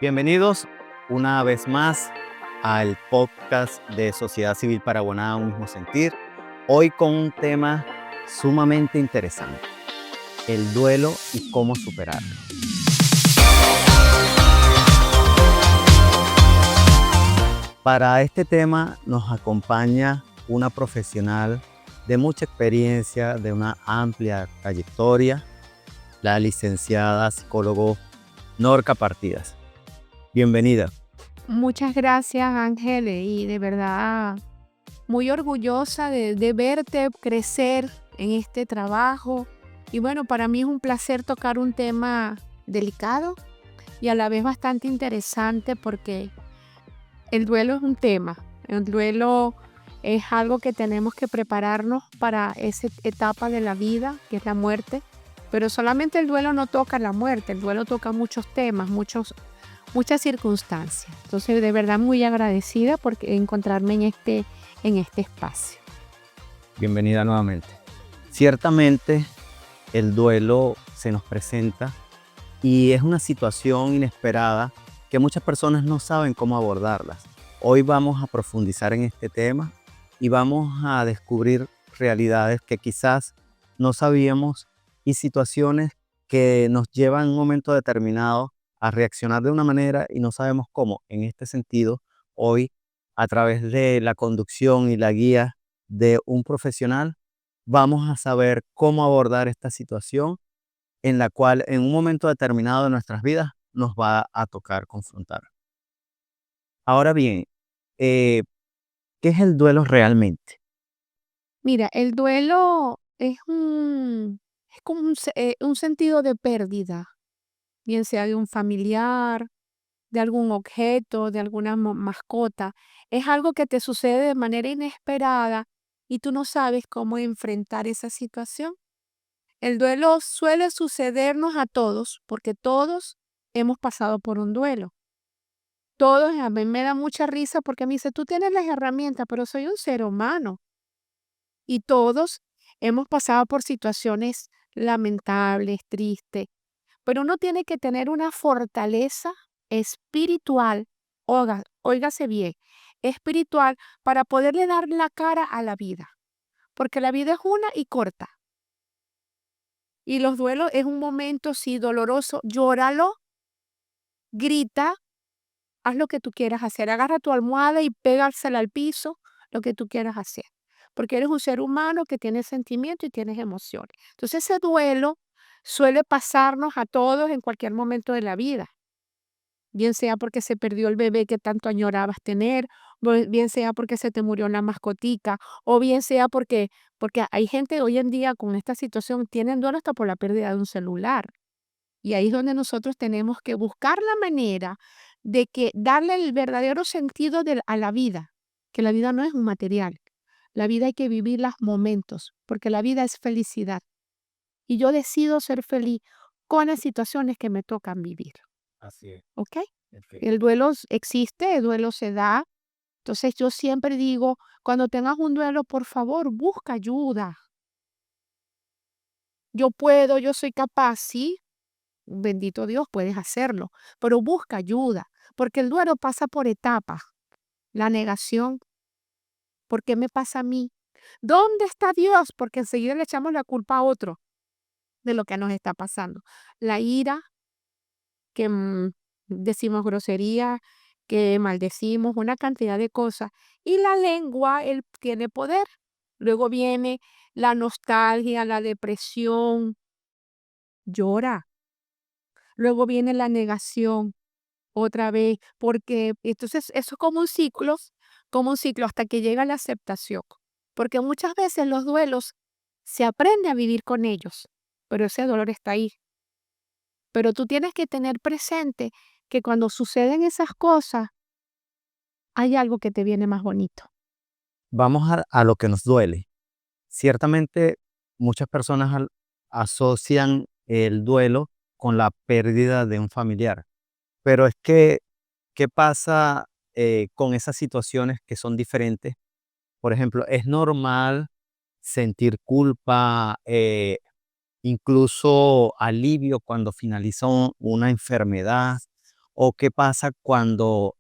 Bienvenidos una vez más al podcast de Sociedad Civil Paraguaná, Un Mismo Sentir. Hoy con un tema sumamente interesante, el duelo y cómo superarlo. Para este tema nos acompaña una profesional de mucha experiencia, de una amplia trayectoria, la licenciada psicólogo Norca Partidas. Bienvenida. Muchas gracias, Ángel, y de verdad muy orgullosa de verte crecer en este trabajo. Y bueno, para mí es un placer tocar un tema delicado y a la vez bastante interesante porque el duelo es un tema. El duelo es algo que tenemos que prepararnos para esa etapa de la vida, que es la muerte. Pero solamente el duelo no toca la muerte, el duelo toca muchos temas, muchas circunstancias. Entonces, de verdad muy agradecida por encontrarme en este espacio. Bienvenida nuevamente. Ciertamente, el duelo se nos presenta y es una situación inesperada que muchas personas no saben cómo abordarlas. Hoy vamos a profundizar en este tema y vamos a descubrir realidades que quizás no sabíamos y situaciones que nos llevan en un momento determinado a reaccionar de una manera y no sabemos cómo. En este sentido, hoy, a través de la conducción y la guía de un profesional, vamos a saber cómo abordar esta situación en la cual en un momento determinado de nuestras vidas nos va a tocar confrontar. Ahora bien, ¿qué es el duelo realmente? Mira, el duelo es como un sentido de pérdida, bien sea de un familiar, de algún objeto, de alguna mascota. Es algo que te sucede de manera inesperada y tú no sabes cómo enfrentar esa situación. El duelo suele sucedernos a todos, porque todos hemos pasado por un duelo. Todos, a mí me da mucha risa porque me dice, tú tienes las herramientas, pero soy un ser humano. Y todos hemos pasado por situaciones lamentables, tristes, pero uno tiene que tener una fortaleza espiritual, óigase bien, espiritual, para poderle dar la cara a la vida, porque la vida es una y corta. Y los duelos es un momento, sí, doloroso, llóralo, grita, haz lo que tú quieras hacer, agarra tu almohada y pégasela al piso, lo que tú quieras hacer, porque eres un ser humano que tiene sentimientos y tienes emociones. Entonces ese duelo suele pasarnos a todos en cualquier momento de la vida, bien sea porque se perdió el bebé que tanto añorabas tener, bien sea porque se te murió una mascotica, o bien sea porque hay gente hoy en día con esta situación, tienen duelo hasta por la pérdida de un celular. Y ahí es donde nosotros tenemos que buscar la manera de que darle el verdadero sentido a la vida, que la vida no es un material. La vida hay que vivir los momentos, porque la vida es felicidad. Y yo decido ser feliz con las situaciones que me tocan vivir. Así es, ¿Ok? perfecto. El duelo existe, el duelo se da. Entonces yo siempre digo, cuando tengas un duelo, por favor, busca ayuda. Yo puedo, yo soy capaz, sí, bendito Dios, puedes hacerlo, pero busca ayuda, porque el duelo pasa por etapas. La negación, ¿por qué me pasa a mí? ¿Dónde está Dios? Porque enseguida le echamos la culpa a otro de lo que nos está pasando. La ira, que decimos grosería, que maldecimos, una cantidad de cosas. Y la lengua, él tiene poder. Luego viene la nostalgia, la depresión, llora. Luego viene la negación otra vez, porque entonces eso es como un ciclo hasta que llega la aceptación. Porque muchas veces los duelos se aprende a vivir con ellos, pero ese dolor está ahí. Pero tú tienes que tener presente que cuando suceden esas cosas, hay algo que te viene más bonito. Vamos a lo que nos duele. Ciertamente, muchas personas asocian el duelo con la pérdida de un familiar, pero es que, ¿qué pasa con esas situaciones que son diferentes? Por ejemplo, es normal sentir culpa, incluso alivio cuando finaliza una enfermedad ¿O qué pasa cuando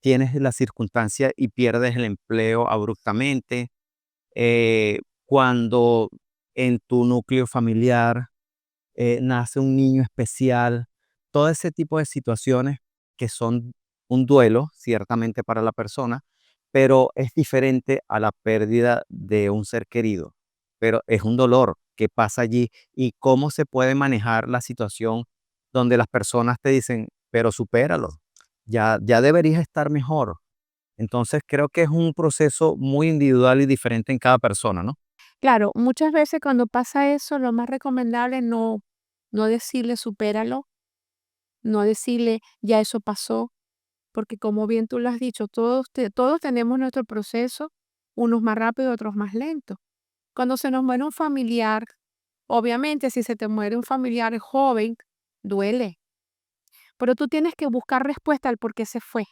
tienes la circunstancia y pierdes el empleo abruptamente? Cuando en tu núcleo familiar nace un niño especial, todo ese tipo de situaciones que son un duelo, ciertamente para la persona, pero es diferente a la pérdida de un ser querido, pero es un dolor que pasa allí y cómo se puede manejar la situación donde las personas te dicen, pero supéralo, ya deberías estar mejor. Entonces creo que es un proceso muy individual y diferente en cada persona, ¿no? Claro, muchas veces cuando pasa eso, lo más recomendable es no decirle supéralo, no decirle ya eso pasó, porque como bien tú lo has dicho, todos tenemos nuestro proceso, unos más rápido, otros más lento. Cuando se nos muere un familiar, obviamente si se te muere un familiar joven, duele, pero tú tienes que buscar respuesta al por qué se fue.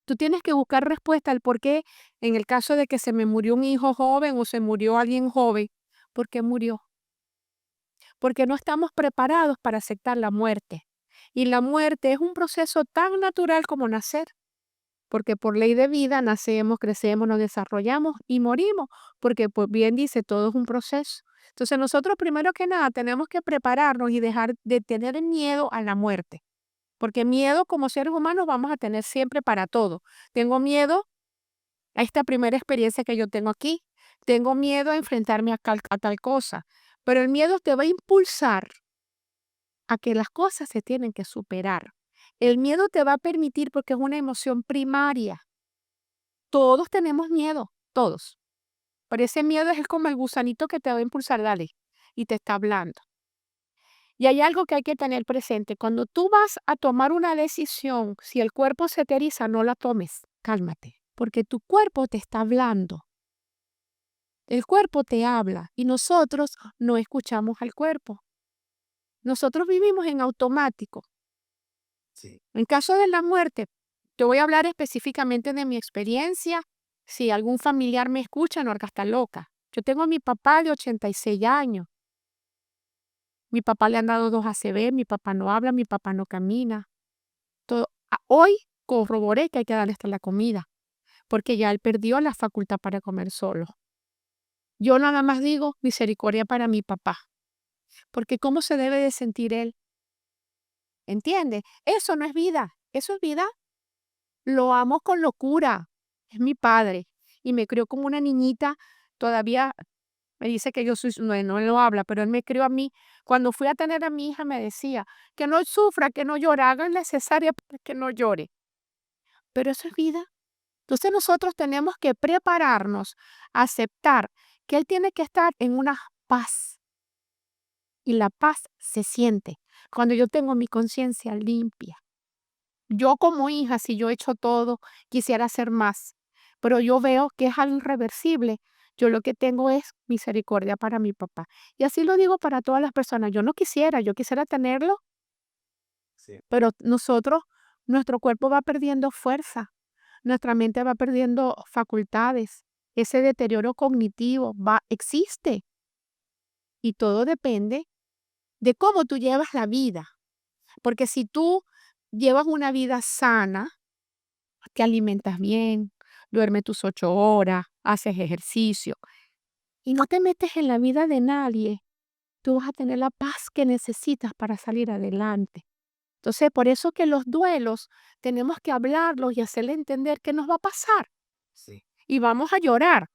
Tú tienes que buscar respuesta al por qué, en el caso de que se me murió un hijo joven o se murió alguien joven, ¿por qué murió? Porque no estamos preparados para aceptar la muerte. Y la muerte es un proceso tan natural como nacer, porque por ley de vida nacemos, crecemos, nos desarrollamos y morimos, porque pues bien dice, todo es un proceso. Entonces nosotros primero que nada tenemos que prepararnos y dejar de tener miedo a la muerte, porque miedo como seres humanos vamos a tener siempre para todo. Tengo miedo a esta primera experiencia que yo tengo aquí, tengo miedo a enfrentarme a tal cosa, pero el miedo te va a impulsar a que las cosas se tienen que superar. El miedo te va a permitir porque es una emoción primaria. Todos tenemos miedo, todos. Pero ese miedo es como el gusanito que te va a impulsar, dale, y te está hablando. Y hay algo que hay que tener presente. Cuando tú vas a tomar una decisión, si el cuerpo se te eriza, no la tomes. Cálmate, porque tu cuerpo te está hablando. El cuerpo te habla y nosotros no escuchamos al cuerpo. Nosotros vivimos en automático. Sí. En caso de la muerte, te voy a hablar específicamente de mi experiencia. Si algún familiar me escucha, no haga está loca. Yo tengo a mi papá de 86 años. Mi papá le han dado 2 ACV, mi papá no habla, mi papá no camina. Hoy corroboré que hay que darle hasta la comida, porque ya él perdió la facultad para comer solo. Yo nada más digo misericordia para mi papá, porque ¿cómo se debe de sentir él? ¿Entiende? Eso no es vida, eso es vida. Lo amo con locura. Es mi padre y me crió como una niñita. Todavía me dice que yo soy, no lo habla, pero él me crió a mí. Cuando fui a tener a mi hija me decía que no sufra, que no llore, hagan la cesárea para que no llore. Pero eso es vida. Entonces nosotros tenemos que prepararnos, aceptar que él tiene que estar en una paz y la paz se siente cuando yo tengo mi conciencia limpia. Yo como hija, si yo he hecho todo, quisiera hacer más, pero yo veo que es algo irreversible. Yo lo que tengo es misericordia para mi papá. Y así lo digo para todas las personas. Yo no quisiera, yo quisiera tenerlo, Sí. pero nosotros, nuestro cuerpo va perdiendo fuerza, nuestra mente va perdiendo facultades. Ese deterioro cognitivo existe y todo depende de cómo tú llevas la vida. Porque si tú llevas una vida sana, te alimentas bien, duermes tus 8 horas, haces ejercicio y no te metes en la vida de nadie, tú vas a tener la paz que necesitas para salir adelante. Entonces, por eso que los duelos tenemos que hablarlos y hacerle entender qué nos va a pasar. Sí. Y vamos a llorar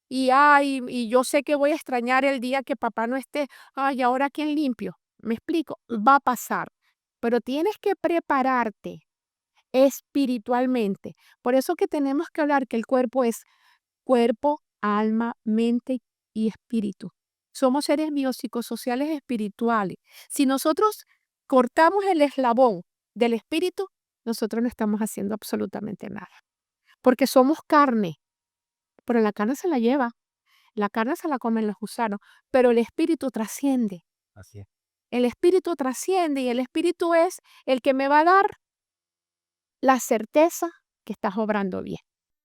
y ay, y yo sé que voy a extrañar el día que papá no esté. Ay, ahora quién limpio. Me explico, va a pasar, pero tienes que prepararte espiritualmente. Por eso que tenemos que hablar que el cuerpo es cuerpo, alma, mente y espíritu. Somos seres biopsicosociales espirituales. Si nosotros cortamos el eslabón del espíritu, nosotros no estamos haciendo absolutamente nada. Porque somos carne, pero la carne se la lleva, la carne se la comen los gusanos, pero el espíritu trasciende. Así es. El espíritu trasciende y el espíritu es el que me va a dar la certeza que estás obrando bien.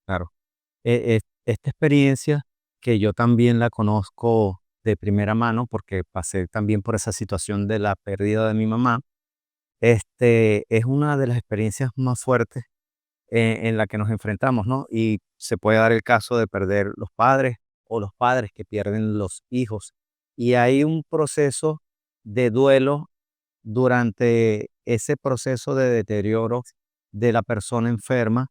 Claro. Esta experiencia que yo también la conozco de primera mano porque pasé también por esa situación de la pérdida de mi mamá. Es una de las experiencias más fuertes en la que nos enfrentamos, ¿no? Y se puede dar el caso de perder los padres o los padres que pierden los hijos. Y hay un proceso de duelo durante ese proceso de deterioro de la persona enferma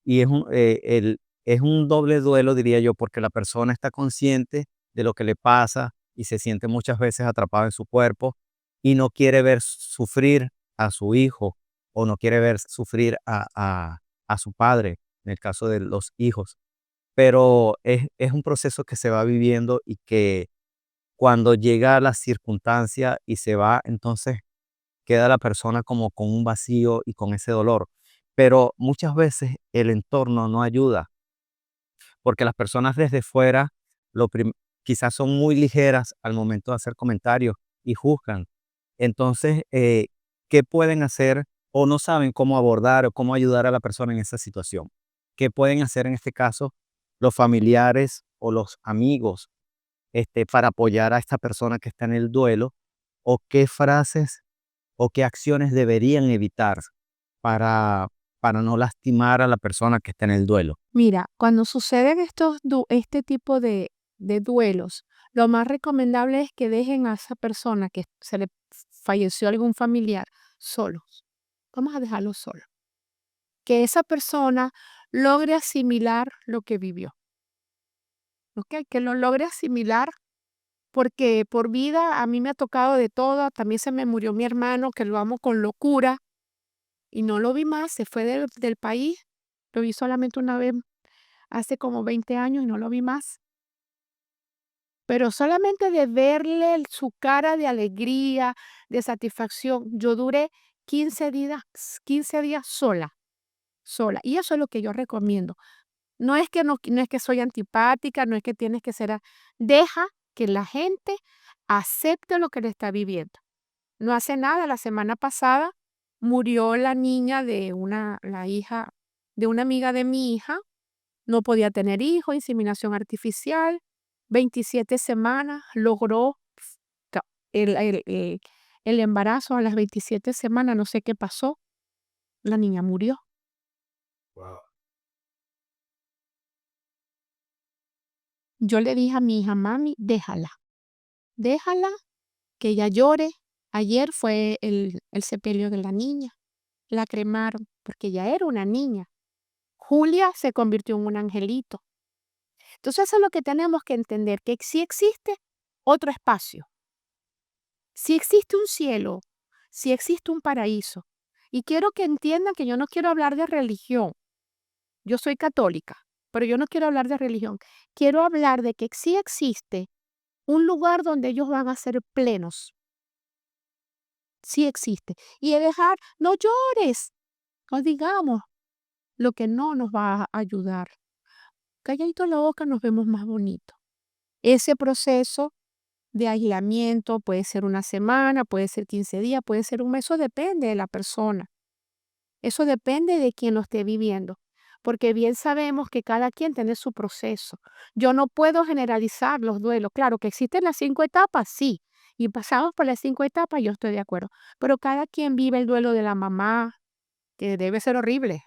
y es un doble duelo, diría yo, porque la persona está consciente de lo que le pasa y se siente muchas veces atrapado en su cuerpo y no quiere ver sufrir a su hijo o no quiere ver sufrir a su padre, en el caso de los hijos. Pero es un proceso que se va viviendo y que cuando llega la circunstancia y se va, entonces queda la persona como con un vacío y con ese dolor. Pero muchas veces el entorno no ayuda, porque las personas desde fuera lo prim quizás son muy ligeras al momento de hacer comentarios y juzgan. Entonces, ¿qué pueden hacer o no saben cómo abordar o cómo ayudar a la persona en esa situación? ¿Qué pueden hacer en este caso los familiares o los amigos, para apoyar a esta persona que está en el duelo? ¿O qué frases o qué acciones deberían evitar para no lastimar a la persona que está en el duelo? Mira, cuando suceden este tipo de duelos, lo más recomendable es que dejen a esa persona que se le falleció algún familiar solos. Vamos a dejarlo solo. Que esa persona logre asimilar lo que vivió, ¿ok? Que lo logre asimilar porque por vida a mí me ha tocado de todo. También se me murió mi hermano, que lo amo con locura y no lo vi más, se fue del país. Lo vi solamente una vez hace como 20 años y no lo vi más. Pero solamente de verle su cara de alegría, de satisfacción, yo duré 15 días sola, sola. Y eso es lo que yo recomiendo. No es que soy antipática, no es que tienes que ser deja que la gente acepte lo que le está viviendo. No hace nada, la semana pasada murió la niña la hija de una amiga de mi hija. No podía tener hijos, inseminación artificial, 27 semanas, logró ca el embarazo a las 27 semanas, no sé qué pasó, la niña murió. Yo le dije a mi hija: "Mami, déjala que ella llore". Ayer fue el sepelio de la niña, la cremaron, porque ella era una niña. Julia se convirtió en un angelito. Entonces, eso es lo que tenemos que entender, que sí existe otro espacio. Si existe un cielo, si existe un paraíso. Y quiero que entiendan que yo no quiero hablar de religión. Yo soy católica, pero yo no quiero hablar de religión. Quiero hablar de que sí existe un lugar donde ellos van a ser plenos. Sí existe. Y es dejar, no llores, no digamos lo que no nos va a ayudar. Calladito la boca nos vemos más bonito. Ese proceso de aislamiento puede ser una semana, puede ser 15 días, puede ser un mes, eso depende de la persona. Eso depende de quien lo esté viviendo, porque bien sabemos que cada quien tiene su proceso. Yo no puedo generalizar los duelos. Claro que existen las 5 etapas, sí, y pasamos por las 5 etapas, yo estoy de acuerdo, pero cada quien vive el duelo de la mamá, que debe ser horrible,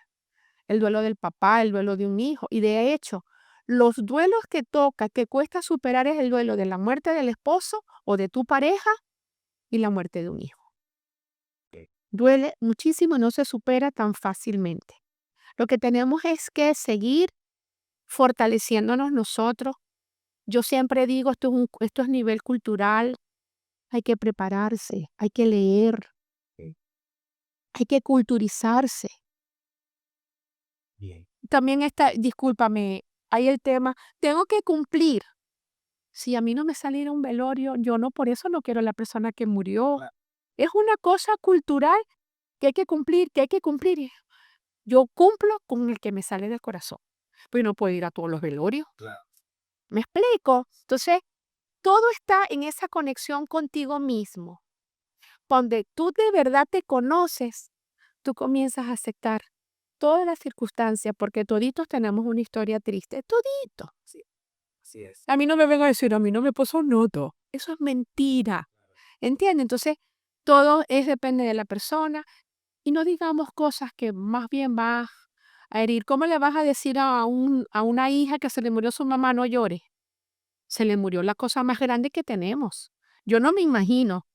el duelo del papá, el duelo de un hijo, y de hecho, los duelos que toca, que cuesta superar es el duelo de la muerte del esposo o de tu pareja y la muerte de un hijo. Duele muchísimo y no se supera tan fácilmente. Lo que tenemos es que seguir fortaleciéndonos nosotros. Yo siempre digo, esto es nivel cultural, hay que prepararse, hay que leer, hay que culturizarse. Bien. También está, discúlpame, hay el tema, tengo que cumplir. Si a mí no me saliera un velorio, yo no, por eso no quiero a la persona que murió. Claro. Es una cosa cultural que hay que cumplir, que hay que cumplir. Y yo cumplo con el que me sale del corazón, pero no puedo ir a todos los velorios. Claro. ¿Me explico? Entonces, todo está en esa conexión contigo mismo. Donde tú de verdad te conoces, tú comienzas a aceptar todas las circunstancias, porque toditos tenemos una historia triste, todito. Sí, Así es. A mí no me venga a decir, a mí no me pasó nada. Eso es mentira. ¿Entiendes? Entonces, todo depende de la persona y no digamos cosas que más bien vas a herir. ¿Cómo le vas a decir a una hija que se le murió su mamá, no llore? Se le murió la cosa más grande que tenemos. Yo no me imagino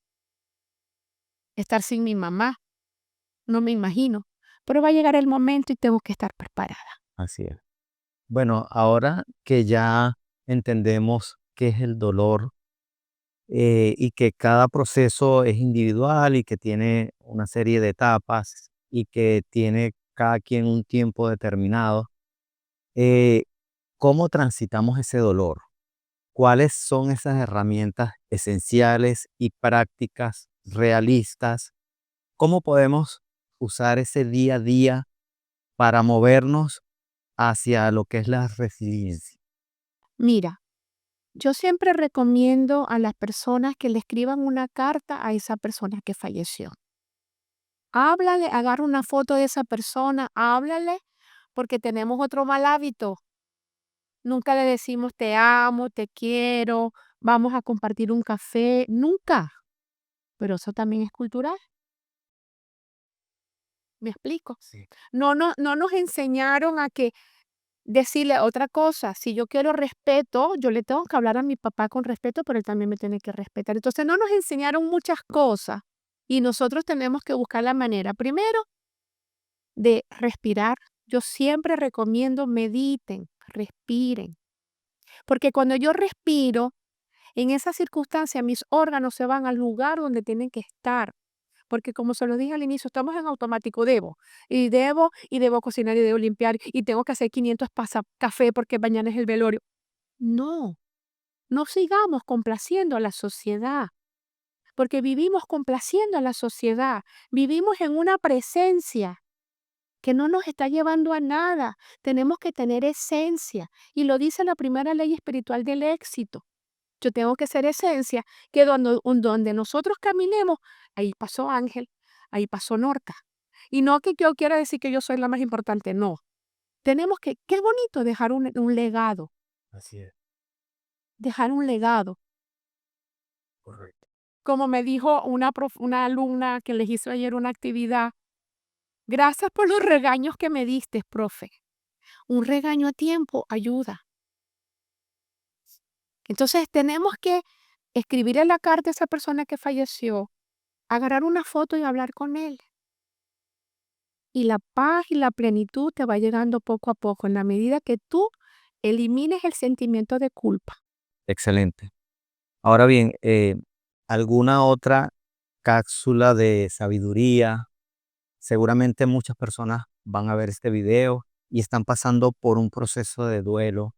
estar sin mi mamá, no me imagino, pero va a llegar el momento y tengo que estar preparada. Así es. Bueno, ahora que ya entendemos qué es el dolor, y que cada proceso es individual y que tiene una serie de etapas y que tiene cada quien un tiempo determinado, eh, ¿cómo transitamos ese dolor? ¿Cuáles son esas herramientas esenciales y prácticas realistas? ¿Cómo podemos usar ese día a día para movernos hacia lo que es la resiliencia? Mira, yo siempre recomiendo a las personas que le escriban una carta a esa persona que falleció. Háblale, agarra una foto de esa persona, háblale, porque tenemos otro mal hábito. Nunca le decimos te amo, te quiero, vamos a compartir un café, nunca. Pero eso también es cultural, ¿me explico? Sí. No nos enseñaron a que decirle otra cosa. Si yo quiero respeto, yo le tengo que hablar a mi papá con respeto, pero él también me tiene que respetar. Entonces no nos enseñaron muchas cosas y nosotros tenemos que buscar la manera, primero, de respirar. Yo siempre recomiendo mediten, respiren, porque cuando yo respiro, en esa circunstancia mis órganos se van al lugar donde tienen que estar. Porque como se lo dije al inicio, estamos en automático, y debo cocinar, y debo limpiar, y tengo que hacer 500 café porque mañana es el velorio. No, no sigamos complaciendo a la sociedad, porque vivimos complaciendo a la sociedad, vivimos en una presencia que no nos está llevando a nada. Tenemos que tener esencia, y lo dice la primera ley espiritual del éxito. Yo tengo que ser esencia, que donde nosotros caminemos, ahí pasó Ángel, ahí pasó Norca. Y no que yo quiera decir que yo soy la más importante, no. Tenemos que, qué bonito dejar un legado, Así es, dejar un legado. correcto. Como me dijo una alumna que les hizo ayer una actividad, gracias por los regaños que me diste, profe. Un regaño a tiempo ayuda. Entonces tenemos que escribirle la carta a esa persona que falleció, agarrar una foto y hablar con él. Y la paz y la plenitud te va llegando poco a poco en la medida que tú elimines el sentimiento de culpa. Excelente. Ahora bien, ¿alguna otra cápsula de sabiduría? Seguramente muchas personas van a ver este video y están pasando por un proceso de duelo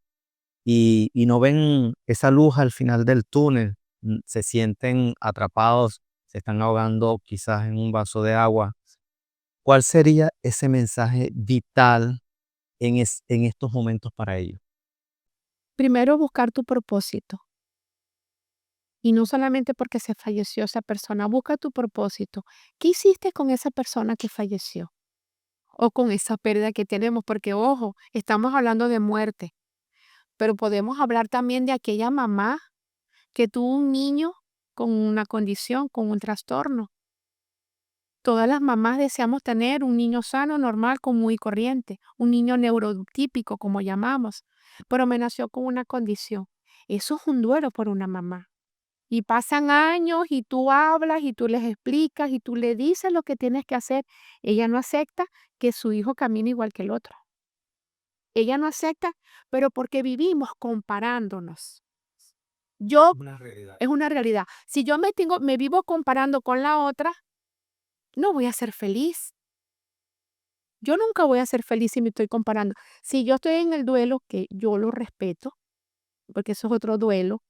y no ven esa luz al final del túnel, se sienten atrapados, se están ahogando quizás en un vaso de agua. ¿Cuál sería ese mensaje vital en estos momentos para ellos? Primero, buscar tu propósito. Y no solamente porque se falleció esa persona, busca tu propósito. ¿Qué hiciste con esa persona que falleció? O con esa pérdida que tenemos, porque ojo, estamos hablando de muerte, pero podemos hablar también de aquella mamá que tuvo un niño con una condición, con un trastorno. Todas las mamás deseamos tener un niño sano, normal, común y corriente, un niño neurotípico, como llamamos, pero me nació con una condición. Eso es un duelo por una mamá. Y pasan años y tú hablas y tú les explicas y tú le dices lo que tienes que hacer. Ella no acepta que su hijo camine igual que el otro. Ella no acepta, pero porque vivimos comparándonos. Yo, Una realidad. es una realidad. Si yo me vivo comparando con la otra, no voy a ser feliz. Yo nunca voy a ser feliz si me estoy comparando. Si yo estoy en el duelo, que yo lo respeto, porque eso es otro duelo,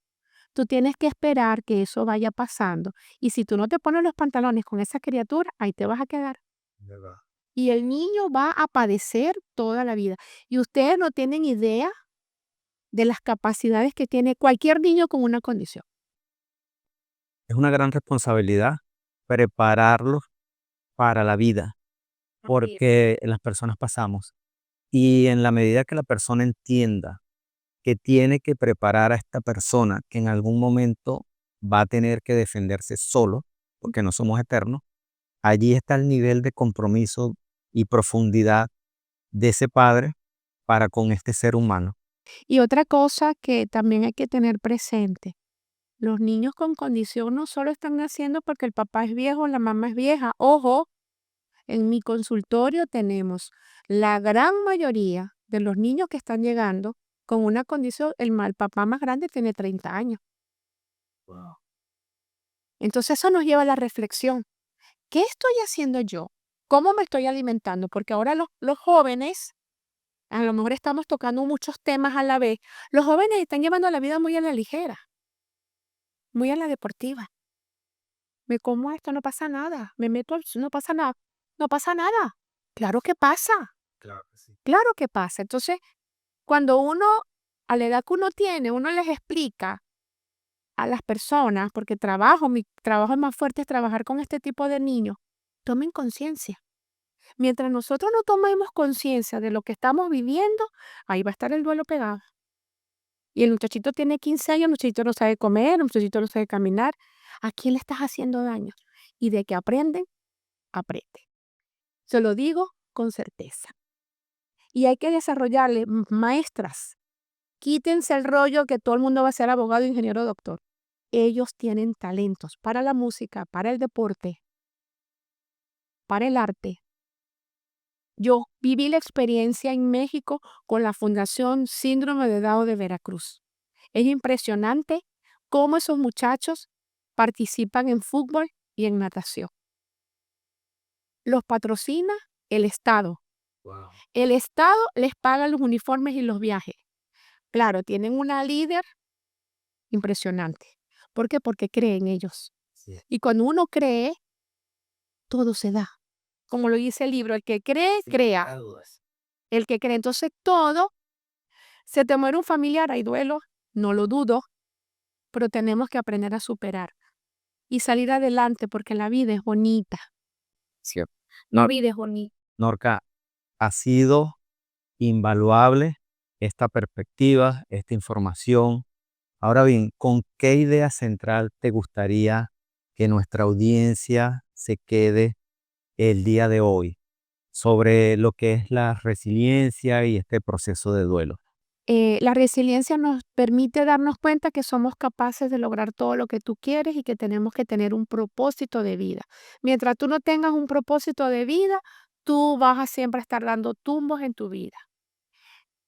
tú tienes que esperar que eso vaya pasando. Y si tú no te pones los pantalones con esa criatura, ahí te vas a quedar. ¿Verdad? Y el niño va a padecer toda la vida. Y ustedes no tienen idea de las capacidades que tiene cualquier niño con una condición. Es una gran responsabilidad prepararlos para la vida, Así es. porque las personas pasamos y en la medida que la persona entienda que tiene que preparar a esta persona que en algún momento va a tener que defenderse solo, porque no somos eternos. Allí está el nivel de compromiso y profundidad de ese padre para con este ser humano. Y otra cosa que también hay que tener presente, los niños con condición no solo están naciendo porque el papá es viejo o la mamá es vieja. Ojo, en mi consultorio tenemos la gran mayoría de los niños que están llegando con una condición, el papá más grande tiene 30 años. Entonces eso nos lleva a la reflexión. ¿Qué estoy haciendo yo? ¿Cómo me estoy alimentando? Porque ahora los jóvenes, a lo mejor estamos tocando muchos temas a la vez, los jóvenes están llevando la vida muy a la ligera, muy a la deportiva. Me como esto, no pasa nada. Me meto no pasa nada. No pasa nada. Claro que pasa. Claro que sí. Claro que pasa. Entonces, cuando uno, a la edad que uno tiene, uno les explica a las personas, porque mi trabajo más fuerte es trabajar con este tipo de niños, tomen conciencia. Mientras nosotros no tomemos conciencia de lo que estamos viviendo, ahí va a estar el duelo pegado. Y el muchachito tiene 15 años, el muchachito no sabe comer, el muchachito no sabe caminar. ¿A quién le estás haciendo daño? Y de que aprenden, aprende. Se lo digo con certeza. Y hay que desarrollarle maestras. Quítense el rollo que todo el mundo va a ser abogado, ingeniero, doctor. Ellos tienen talentos para la música, para el deporte, para el arte. Yo viví la experiencia en México con la Fundación Síndrome de Down de Veracruz. Es impresionante cómo esos muchachos participan en fútbol y en natación. Los patrocina el Estado. Wow. El Estado les paga los uniformes y los viajes. Claro, tienen una líder impresionante. ¿Por qué? Porque cree en ellos. Sí. Y cuando uno cree, todo se da. Como lo dice el libro, el que cree, crea. El que cree, entonces todo. Se te muere un familiar, hay duelo, no lo dudo, pero tenemos que aprender a superar y salir adelante porque la vida es bonita. Cierto. La vida es bonita. Norca, ha sido invaluable esta perspectiva, esta información. Ahora bien, ¿con qué idea central te gustaría que nuestra audiencia se quede el día de hoy sobre lo que es la resiliencia y este proceso de duelo? La resiliencia nos permite darnos cuenta que somos capaces de lograr todo lo que tú quieres y que tenemos que tener un propósito de vida. Mientras tú no tengas un propósito de vida, tú vas a siempre estar dando tumbos en tu vida.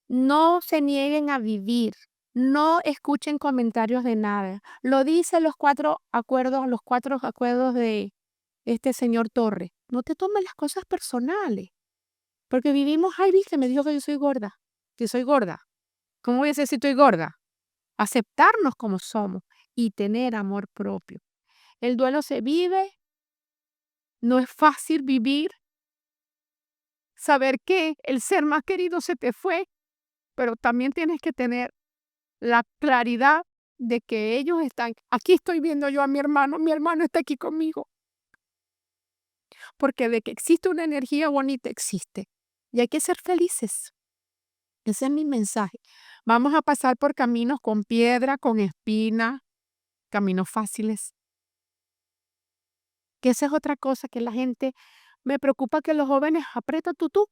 No se nieguen a vivir. No escuchen comentarios de nada. Lo dicen los cuatro acuerdos de este señor Torres. No te tomes las cosas personales. Porque vivimos, ay, viste, me dijo que yo soy gorda. Que soy gorda. ¿Cómo voy a decir si estoy gorda? Aceptarnos como somos y tener amor propio. El duelo se vive. No es fácil vivir. Saber que el ser más querido se te fue, pero también tienes que tener la claridad de que ellos están, aquí estoy viendo yo a mi hermano está aquí conmigo, porque de que existe una energía bonita, existe. Y hay que ser felices. Ese es mi mensaje. Vamos a pasar por caminos con piedra, con espina, caminos fáciles. Que esa es otra cosa que la gente, me preocupa que los jóvenes, aprieta tú,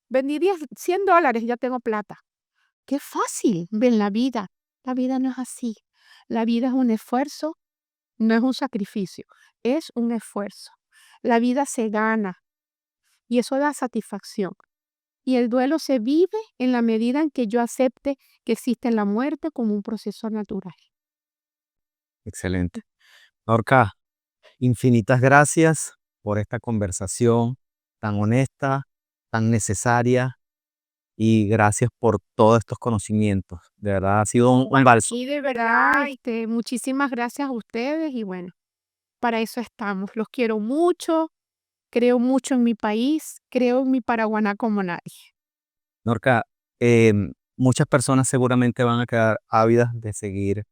vendí $100, ya tengo plata. Qué fácil ven la vida. La vida no es así. La vida es un esfuerzo. No es un sacrificio, es un esfuerzo. La vida se gana y eso da satisfacción. Y el duelo se vive en la medida en que yo acepte que existe la muerte como un proceso natural. Excelente. Norca, infinitas gracias por esta conversación tan honesta, tan necesaria y gracias por todos estos conocimientos. De verdad ha sido un balso. Y de verdad, muchísimas gracias a ustedes y bueno, para eso estamos. Los quiero mucho, creo mucho en mi país, creo en mi Paraguaná como nadie. Norca, muchas personas seguramente van a quedar ávidas de seguir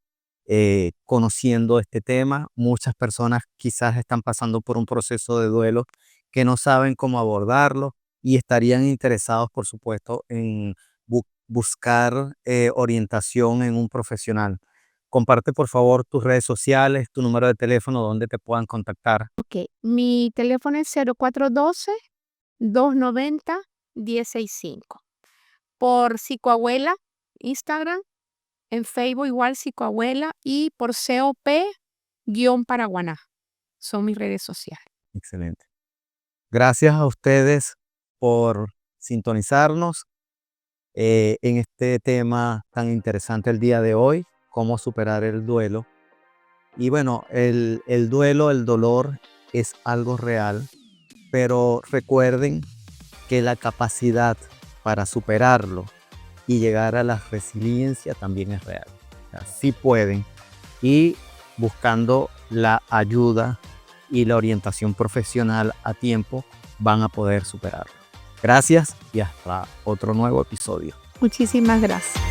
conociendo este tema. Muchas personas quizás están pasando por un proceso de duelo que no saben cómo abordarlo y estarían interesados, por supuesto, en buscar orientación en un profesional. Comparte por favor tus redes sociales, tu número de teléfono, donde te puedan contactar. Ok, mi teléfono es 0412-290-165. Por Psicoabuela, Instagram, en Facebook igual Psicoabuela y por COP-Paraguaná. Son mis redes sociales. Excelente. Gracias a ustedes por sintonizarnos en este tema tan interesante el día de hoy, cómo superar el duelo. Y bueno, el duelo, el dolor es algo real, pero recuerden que la capacidad para superarlo y llegar a la resiliencia también es real. O sea, sí pueden, y buscando la ayuda y la orientación profesional a tiempo van a poder superarlo. Gracias y hasta otro nuevo episodio. Muchísimas gracias.